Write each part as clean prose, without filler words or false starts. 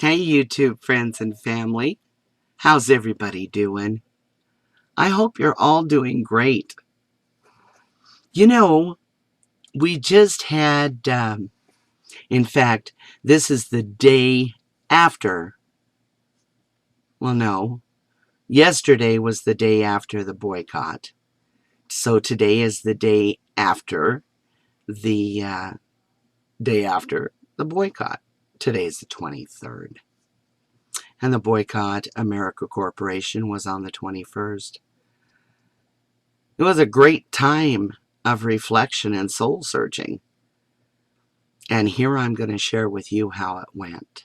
Hey, YouTube friends and family. How's everybody doing? I hope you're all doing great. You know, we just had, in fact, this is the day after. Well, no, yesterday was the day after the boycott. So today is the day after the day after the boycott. Today's the 23rd. And the Boycott America Corporation was on the 21st. It was a great time of reflection and soul searching. And here I'm going to share with you how it went.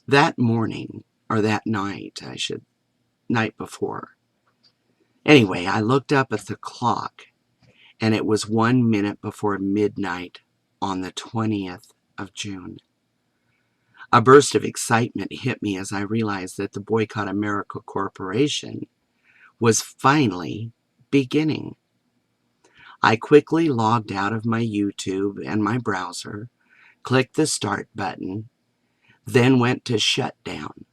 That morning, or that night, night before. Anyway, I looked up at the clock and it was 1 minute before midnight on the 20th of June. A burst of excitement hit me as I realized that the Boycott America Corporation was finally beginning. I quickly logged out of my YouTube and my browser, clicked the start button, then went to shutdown.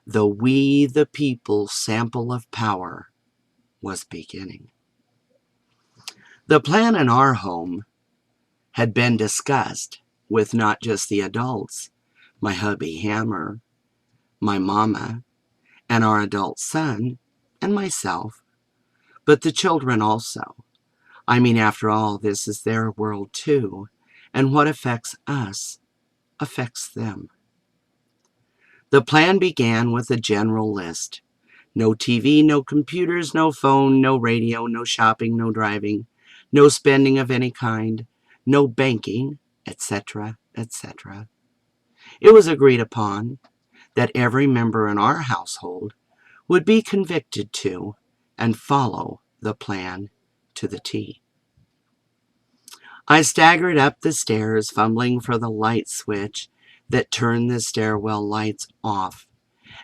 The We the People sample of power was beginning. The plan in our home had been discussed with not just the adults, my hubby Hammer, my mama, and our adult son, and myself, but the children also. I mean, after all, this is their world too, and what affects us affects them. The plan began with a general list. No TV, no computers, no phone, no radio, no shopping, no driving, no spending of any kind, no banking, etc., etc. It was agreed upon that every member in our household would be convicted to and follow the plan to the T. I staggered up the stairs, fumbling for the light switch that turned the stairwell lights off,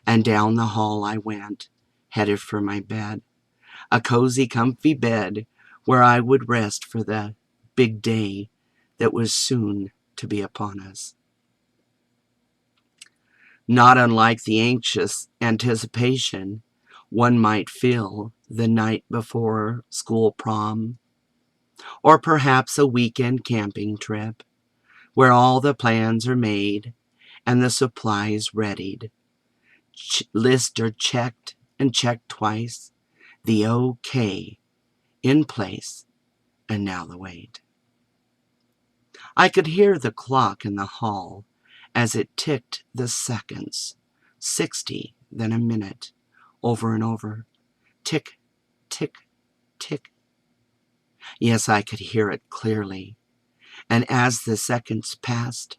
and down the hall I went, headed for my bed, a cozy, comfy bed where I would rest for the big day that was soon to be upon us. Not unlike the anxious anticipation one might feel the night before school prom, or perhaps a weekend camping trip, where all the plans are made and the supplies readied. Lists are checked and checked twice, the okay in place, and now the wait. I could hear the clock in the hall as it ticked the seconds, 60, then a minute, over and over. Tick, tick, tick. Yes, I could hear it clearly. And as the seconds passed,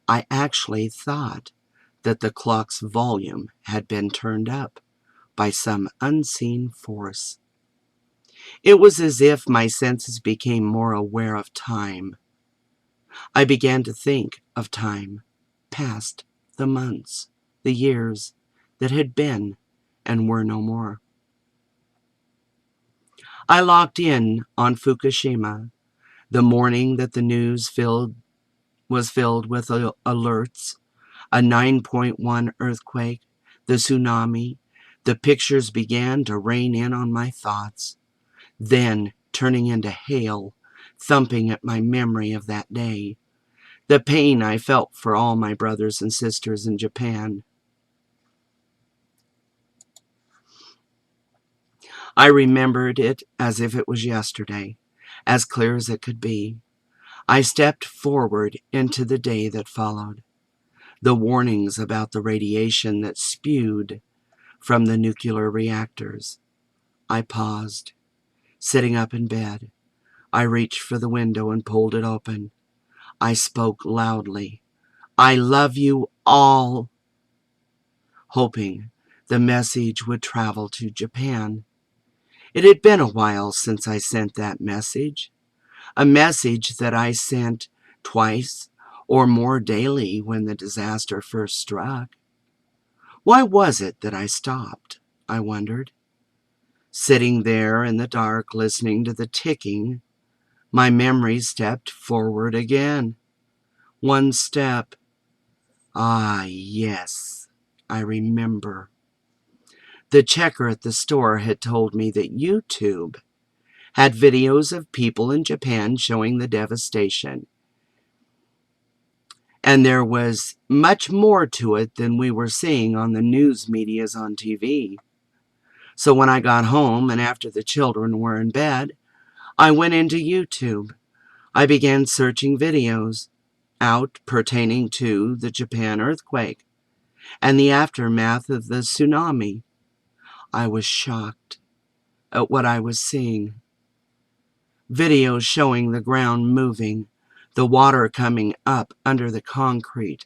I actually thought that the clock's volume had been turned up by some unseen force. It was as if my senses became more aware of time. I began to think of time, past, the months, the years that had been and were no more. I locked in on Fukushima, the morning that the news was filled with alerts, a 9.1 earthquake, the tsunami. The pictures began to rain in on my thoughts, then turning into hail, thumping at my memory of that day, the pain I felt for all my brothers and sisters in Japan. I remembered it as if it was yesterday, as clear as it could be. I stepped forward into the day that followed, the warnings about the radiation that spewed from the nuclear reactors. I paused, sitting up in bed. I reached for the window and pulled it open. I spoke loudly. I love you all, hoping the message would travel to Japan. It had been a while since I sent that message, a message that I sent twice or more daily when the disaster first struck. Why was it that I stopped, I wondered. Sitting there in the dark, listening to the ticking, my memory stepped forward again. One step, Ah, yes, I remember. The checker at the store had told me that YouTube had videos of people in Japan showing the devastation. And there was much more to it than we were seeing on the news medias on TV. So when I got home and after the children were in bed, I went into YouTube. I began searching videos out pertaining to the Japan earthquake and the aftermath of the tsunami. I was shocked at what I was seeing. Videos showing the ground moving, the water coming up under the concrete,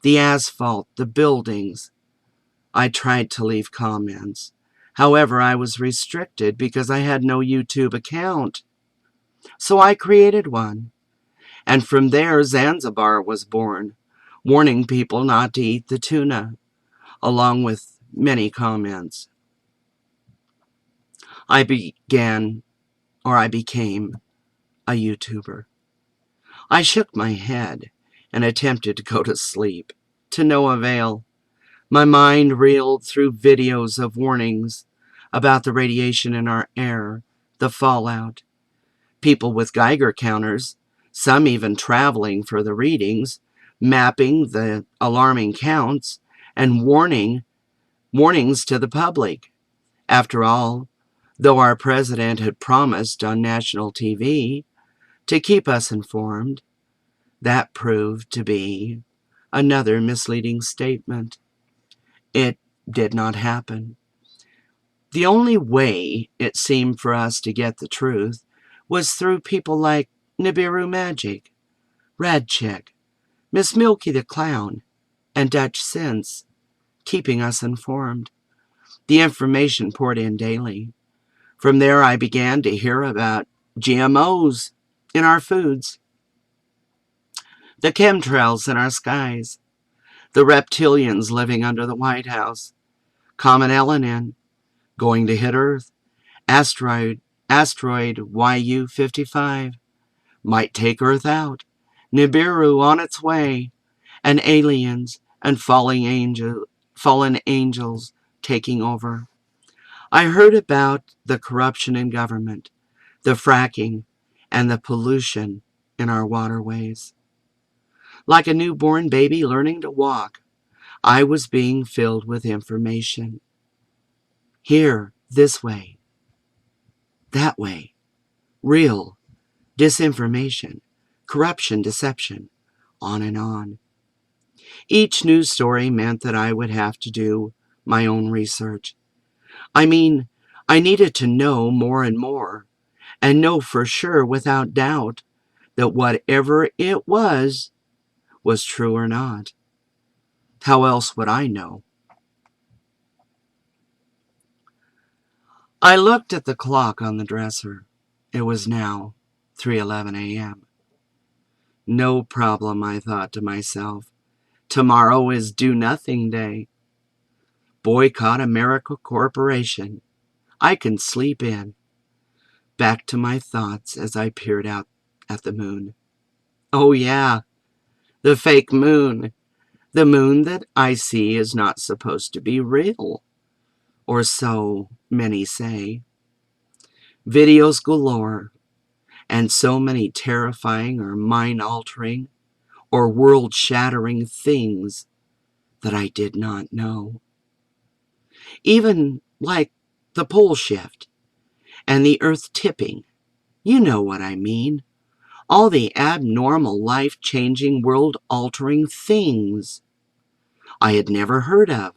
the asphalt, the buildings. I tried to leave comments. However, I was restricted because I had no YouTube account. So I created one. And from there, Zanzibar was born, warning people not to eat the tuna, along with many comments. I became a YouTuber. I shook my head and attempted to go to sleep. To no avail. My mind reeled through videos of warnings about the radiation in our air, the fallout, people with Geiger counters, some even traveling for the readings, mapping the alarming counts, and warnings to the public. After all, though our president had promised on national TV to keep us informed, that proved to be another misleading statement. It did not happen. The only way it seemed for us to get the truth was through people like Nibiru Magic, Radchick, Miss Milky the Clown, and Dutch Sense, keeping us informed. The information poured in daily. From there, I began to hear about GMOs in our foods, the chemtrails in our skies, the reptilians living under the White House, common LNN going to hit Earth, asteroid YU-55 might take Earth out, Nibiru on its way, and aliens and fallen angels taking over. I heard about the corruption in government, the fracking, and the pollution in our waterways. Like a newborn baby learning to walk, I was being filled with information. Here, this way, that way, real, disinformation, corruption, deception, on and on. Each news story meant that I would have to do my own research. I mean, I needed to know more and more, and know for sure without doubt that whatever it was true or not. How else would I know? I looked at the clock on the dresser. It was now 3:11 a.m. No problem, I thought to myself. Tomorrow is Do Nothing Day. Boycott America Corporation. I can sleep in. Back to my thoughts as I peered out at the moon. Oh yeah, the fake moon. The moon that I see is not supposed to be real. Or so many say. Videos galore, and so many terrifying or mind-altering or world-shattering things that I did not know. Even like the pole shift and the earth tipping. You know what I mean. All the abnormal, life-changing, world-altering things I had never heard of.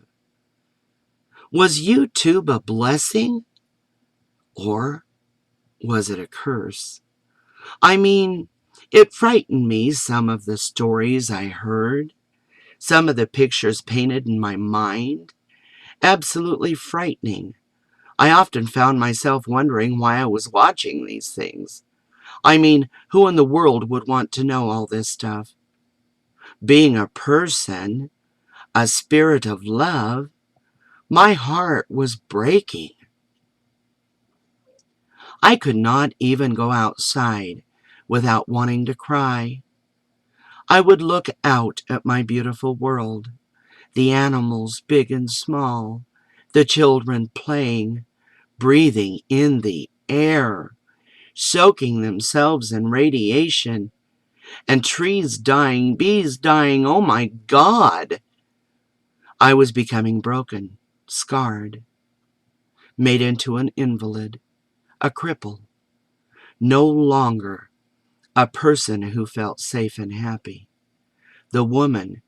Was YouTube a blessing? Or was it a curse? I mean, it frightened me, some of the stories I heard, some of the pictures painted in my mind. Absolutely frightening. I often found myself wondering why I was watching these things. I mean, who in the world would want to know all this stuff? Being a person, a spirit of love, my heart was breaking. I could not even go outside without wanting to cry. I would look out at my beautiful world, the animals big and small, the children playing, breathing in the air, soaking themselves in radiation, and trees dying, bees dying. Oh my God! I was becoming broken, scarred, made into an invalid, a cripple, no longer a person who felt safe and happy. The woman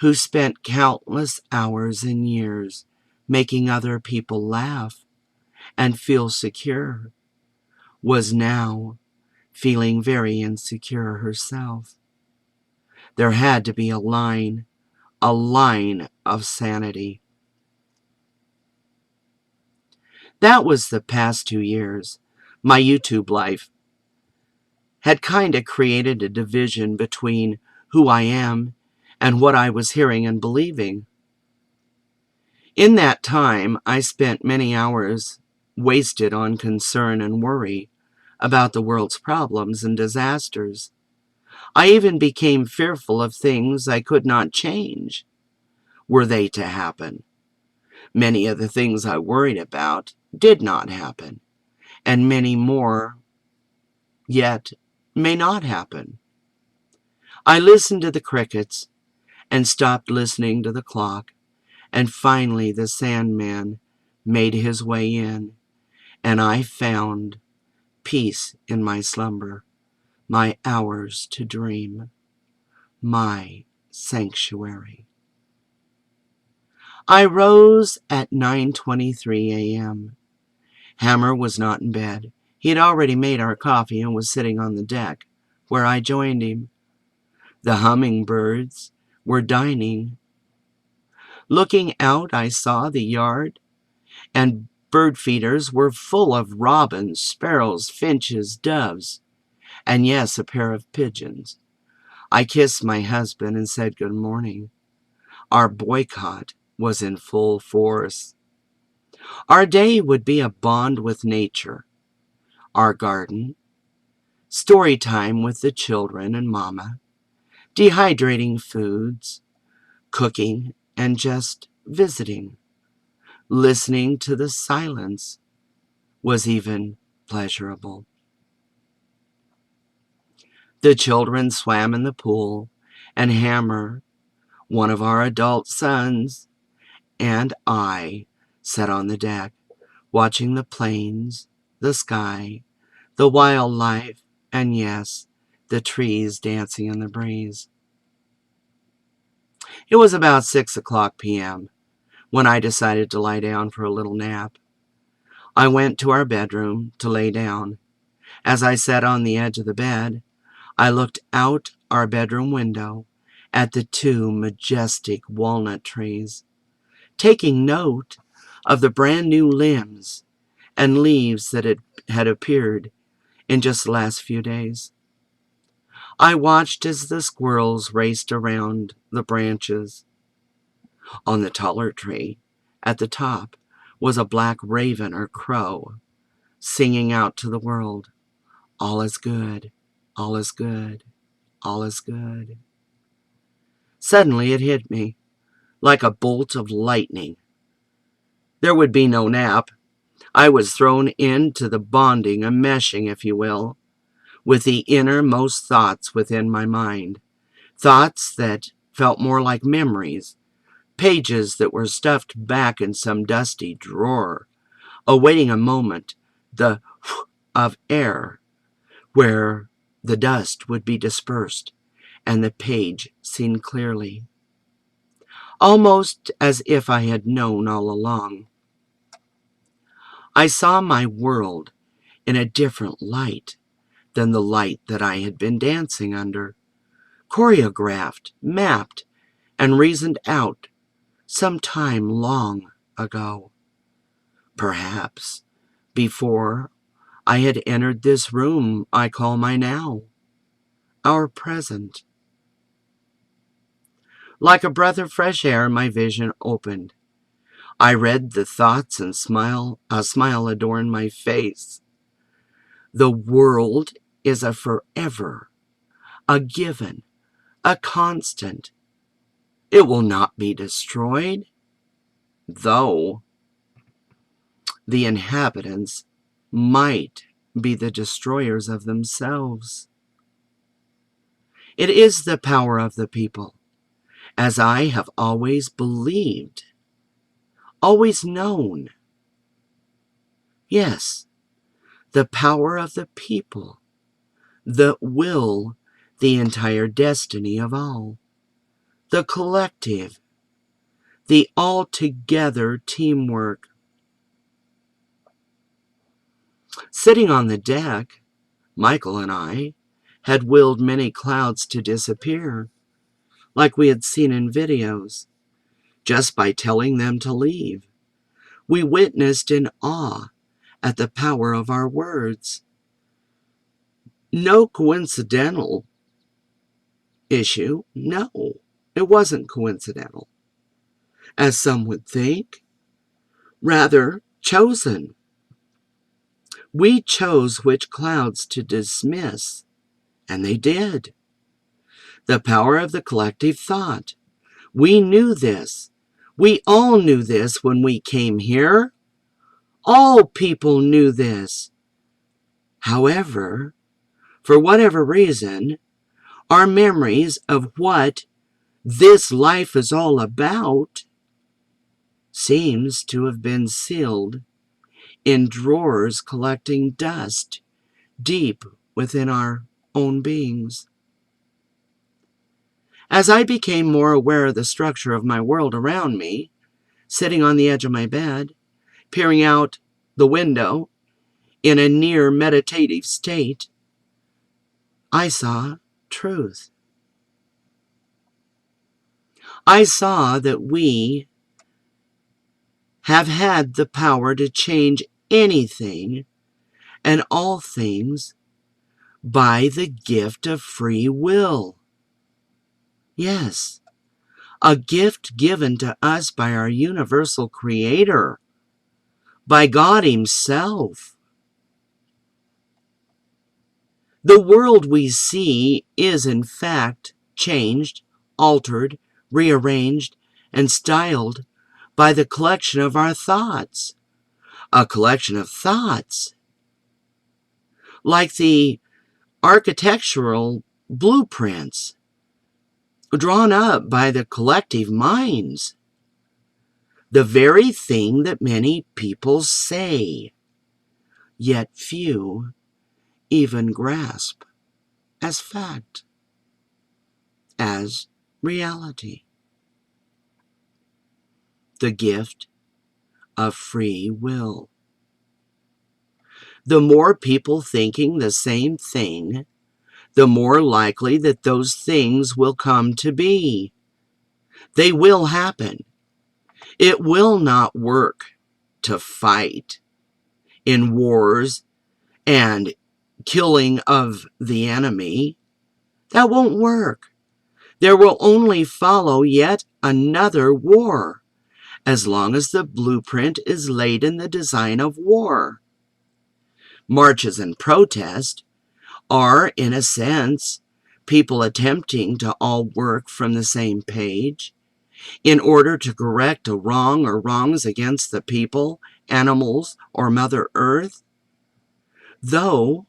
who spent countless hours and years making other people laugh and feel secure was now feeling very insecure herself. There had to be a line of sanity. That was the past 2 years. My YouTube life had kind of created a division between who I am and what I was hearing and believing. In that time, I spent many hours wasted on concern and worry about the world's problems and disasters. I even became fearful of things I could not change, were they to happen. Many of the things I worried about did not happen, and many more yet may not happen. I listened to the crickets and stopped listening to the clock, and finally the Sandman made his way in, and I found peace in my slumber, my hours to dream, my sanctuary. I rose at 9:23 a.m. Hammer was not in bed. He had already made our coffee and was sitting on the deck, where I joined him. The hummingbirds were dining. Looking out, I saw the yard, and bird feeders were full of robins, sparrows, finches, doves, and yes, a pair of pigeons. I kissed my husband and said good morning. Our boycott was in full force. Our day would be a bond with nature, our garden, story time with the children and Mama, dehydrating foods, cooking, and just visiting. Listening to the silence was even pleasurable. The children swam in the pool, and Hammer, one of our adult sons, and I sat on the deck, watching the plains, the sky, the wildlife, and yes, the trees dancing in the breeze. It was about 6:00 p.m. when I decided to lie down for a little nap. I went to our bedroom to lay down. As I sat on the edge of the bed, I looked out our bedroom window at the two majestic walnut trees, taking note of the brand new limbs and leaves that had appeared in just the last few days. I watched as the squirrels raced around the branches. On the taller tree, at the top, was a black raven or crow, singing out to the world, "All is good, all is good, all is good." Suddenly it hit me, like a bolt of lightning. There would be no nap. I was thrown into the bonding, a meshing, if you will, with the innermost thoughts within my mind. Thoughts that felt more like memories, pages that were stuffed back in some dusty drawer, awaiting a moment, the of air, where the dust would be dispersed and the page seen clearly. Almost as if I had known all along. I saw my world in a different light than the light that I had been dancing under, choreographed, mapped, and reasoned out some time long ago. Perhaps before I had entered this room I call my now, our present. Like a breath of fresh air, my vision opened. I read the thoughts and a smile adorned my face. The world is a forever, a given, a constant. It will not be destroyed, though the inhabitants might be the destroyers of themselves. It is the power of the people, as I have always believed, always known. Yes, the power of the people that will the entire destiny of all, the collective, the altogether teamwork. Sitting on the deck, Michael and I had willed many clouds to disappear, like we had seen in videos, just by telling them to leave. We witnessed in awe at the power of our words. No coincidental issue. No, it wasn't coincidental, as some would think. Rather, chosen. We chose which clouds to dismiss, and they did. The power of the collective thought. We knew this. We all knew this when we came here. All people knew this. However, for whatever reason, our memories of what this life is all about seems to have been sealed in drawers collecting dust deep within our own beings. As I became more aware of the structure of my world around me, sitting on the edge of my bed, peering out the window in a near meditative state, I saw truth. I saw that we have had the power to change anything and all things by the gift of free will. Yes, a gift given to us by our universal Creator, by God Himself. The world we see is, in fact, changed, altered, rearranged, and styled by the collection of our thoughts. A collection of thoughts, like the architectural blueprints drawn up by the collective minds. The very thing that many people say, yet few even grasp as fact, as reality. The gift of free will. The more people thinking the same thing, the more likely that those things will come to be. They will happen. It will not work to fight in wars and killing of the enemy. That won't work. There will only follow yet another war, as long as the blueprint is laid in the design of war. Marches and protest are, in a sense, people attempting to all work from the same page in order to correct a wrong or wrongs against the people, animals, or Mother Earth, though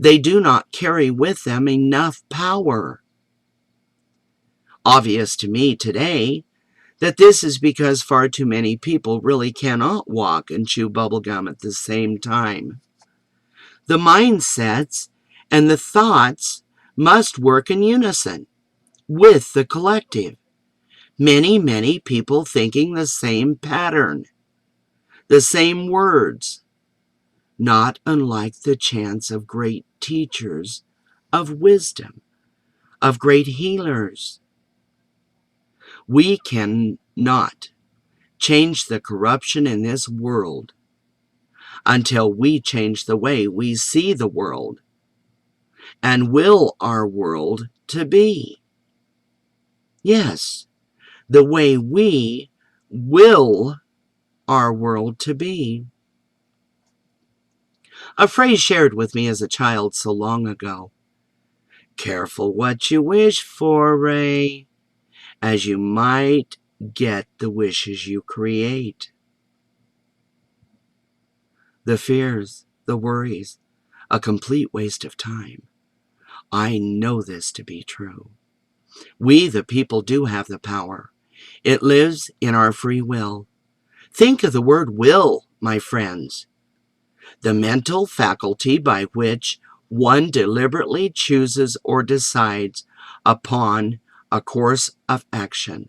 they do not carry with them enough power. Obvious to me today that this is because far too many people really cannot walk and chew bubblegum at the same time. The mindsets and the thoughts must work in unison with the collective. Many people thinking the same pattern, the same words, not unlike the chants of great teachers of wisdom, of great healers. We cannot change the corruption in this world until we change the way we see the world and will our world to be. Yes, the way we will our world to be. A phrase shared with me as a child so long ago. Careful what you wish for, Ray, as you might get the wishes you create. The fears, the worries, a complete waste of time. I know this to be true. We, the people, do have the power. It lives in our free will. Think of the word will, my friends. The mental faculty by which one deliberately chooses or decides upon a course of action.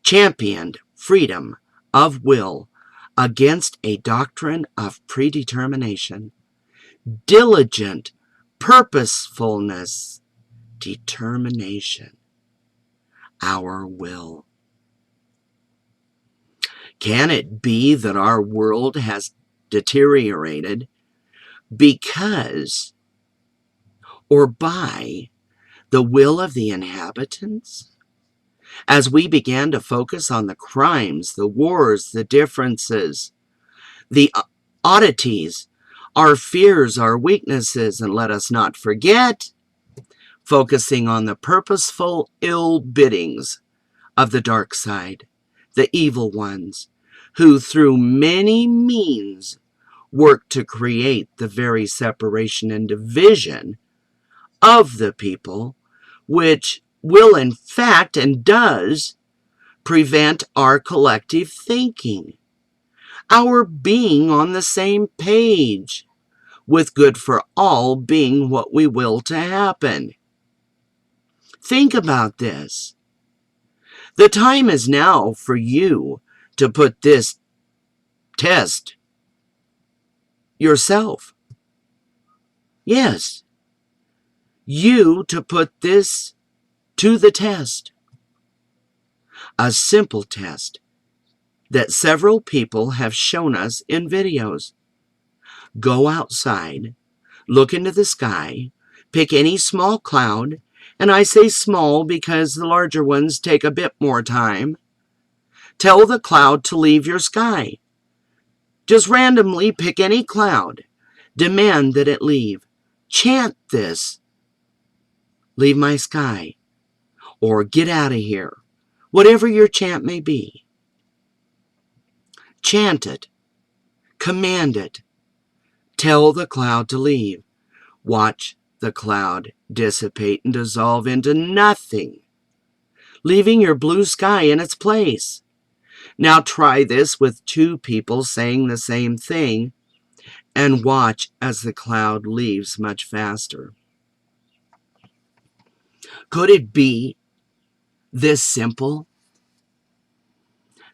Championed freedom of will against a doctrine of predetermination. Diligent purposefulness, determination. Our will. Can it be that our world has deteriorated because or by the will of the inhabitants? As we began to focus on the crimes, the wars, the differences, the oddities, our fears, our weaknesses, and let us not forget, focusing on the purposeful ill biddings of the dark side, the evil ones, who through many means work to create the very separation and division of the people, which will in fact and does prevent our collective thinking, our being on the same page, with good for all being what we will to happen. Think about this. The time is now for you to put this test yourself. Yes, you to put this to the test. A simple test that several people have shown us in videos. Go outside, look into the sky, pick any small cloud, and I say small because the larger ones take a bit more time. Tell the cloud to leave your sky. Just randomly pick any cloud. Demand that it leave. Chant this. Leave my sky. Or get out of here. Whatever your chant may be. Chant it. Command it. Tell the cloud to leave. Watch the cloud dissipate and dissolve into nothing, leaving your blue sky in its place. Now try this with two people saying the same thing and watch as the cloud leaves much faster. Could it be this simple?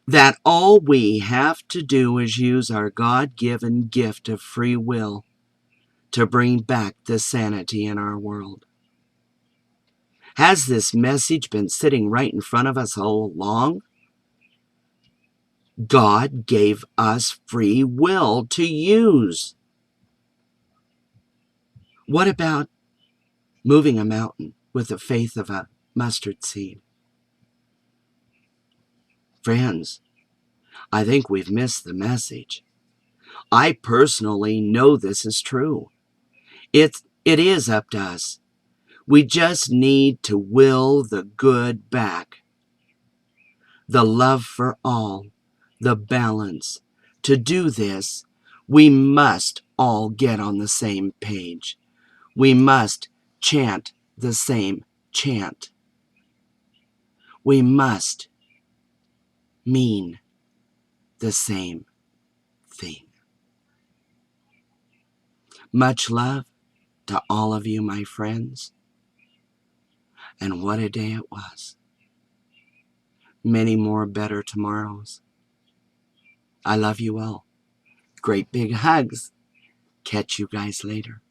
That all we have to do is use our God-given gift of free will to bring back the sanity in our world. Has this message been sitting right in front of us all along? God gave us free will to use. What about moving a mountain with the faith of a mustard seed? Friends, I think we've missed the message. I personally know this is true. It is up to us. We just need to will the good back. The love for all, the balance. To do this, we must all get on the same page. We must chant the same chant. We must mean the same thing. Much love to all of you, my friends. And what a day it was. Many more better tomorrows. I love you all. Great big hugs. Catch you guys later.